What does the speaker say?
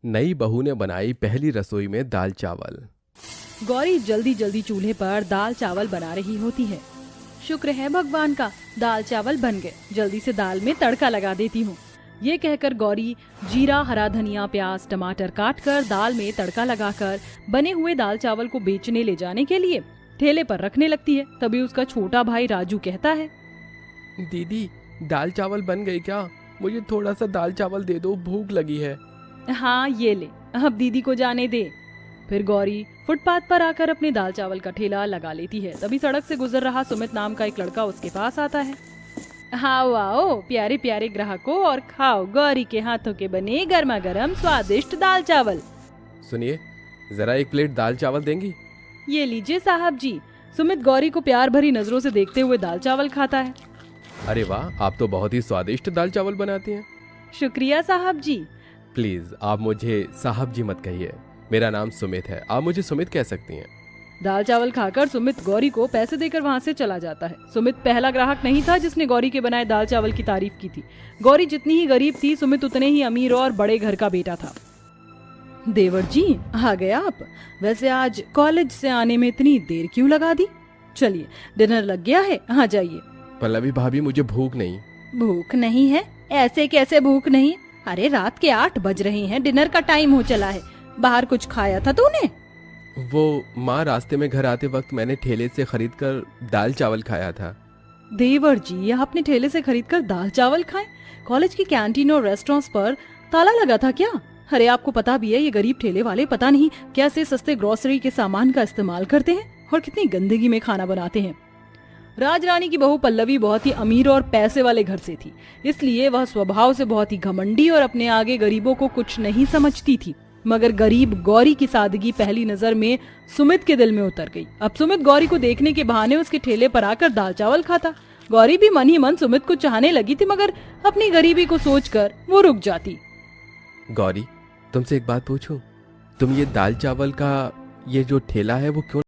नई बहू ने बनाई पहली रसोई में दाल चावल। गौरी जल्दी जल्दी चूल्हे पर दाल चावल बना रही होती है। शुक्र है भगवान का, दाल चावल बन गए, जल्दी से दाल में तड़का लगा देती हूँ। ये कहकर गौरी जीरा, हरा धनिया, प्याज, टमाटर काटकर दाल में तड़का लगाकर बने हुए दाल चावल को बेचने ले जाने के लिए ठेले पर रखने लगती है। तभी उसका छोटा भाई राजू कहता है, दीदी, दाल चावल बन गई क्या? मुझे थोड़ा सा दाल चावल दे दो, भूख लगी है। हाँ ये ले, अब दीदी को जाने दे। फिर गौरी फुटपाथ पर आकर अपने दाल चावल का ठेला लगा लेती है। तभी सड़क से गुजर रहा सुमित नाम का एक लड़का उसके पास आता है। आओ आओ प्यारे प्यारे ग्राहकों, और खाओ गौरी के हाथों के बने गर्मा गर्म स्वादिष्ट दाल चावल। सुनिए, जरा एक प्लेट दाल चावल देंगी? ये लीजिए साहब जी। सुमित गौरी को प्यार भरी नजरों से देखते हुए दाल चावल खाता है। अरे वाह, आप तो बहुत ही स्वादिष्ट दाल चावल बनाती हैं। शुक्रिया साहब जी। प्लीज आप मुझे साहब जी मत कहिए, मेरा नाम सुमित है, आप मुझे सुमित कह सकती हैं। दाल चावल खाकर सुमित गौरी को पैसे देकर वहाँ से चला जाता है। सुमित पहला ग्राहक नहीं था जिसने गौरी के बनाए दाल चावल की तारीफ की थी। गौरी जितनी ही गरीब थी, सुमित उतने ही अमीर और बड़े घर का बेटा था। देवर जी, आ गए आप। वैसे आज कॉलेज से आने में इतनी देर क्यों लगा दी? चलिए, डिनर लग गया है, आ जाइए। पल्लवी भाभी, मुझे भूख नहीं। भूख नहीं है? ऐसे कैसे भूख नहीं? अरे रात के 8 बज रहे हैं, डिनर का टाइम हो चला है। बाहर कुछ खाया था तूने? वो माँ, रास्ते में घर आते वक्त मैंने ठेले से खरीद कर दाल चावल खाया था। देवर जी, आपने ठेले से खरीदकर दाल चावल खाए? कॉलेज की कैंटीन और रेस्टोरेंट्स पर ताला लगा था क्या? अरे आपको पता भी है ये गरीब ठेले वाले पता नहीं कैसे सस्ते ग्रोसरी के सामान का इस्तेमाल करते हैं और कितनी गंदगी में खाना बनाते हैं। राजरानी की बहू पल्लवी बहुत ही अमीर और पैसे वाले घर से थी, इसलिए वह स्वभाव से बहुत ही घमंडी और अपने आगे गरीबों को कुछ नहीं समझती थी। मगर गरीब गौरी की सादगी पहली नजर में सुमित के दिल में उतर गई। अब सुमित गौरी को देखने के बहाने उसके ठेले पर आकर दाल चावल खाता। गौरी भी मन ही मन सुमित को चाहने लगी थी, मगर अपनी गरीबी को सोचकर वो रुक जाती। गौरी, तुमसे एक बात पूछूं? तुम ये दाल चावल का ये जो ठेला है वो क्यों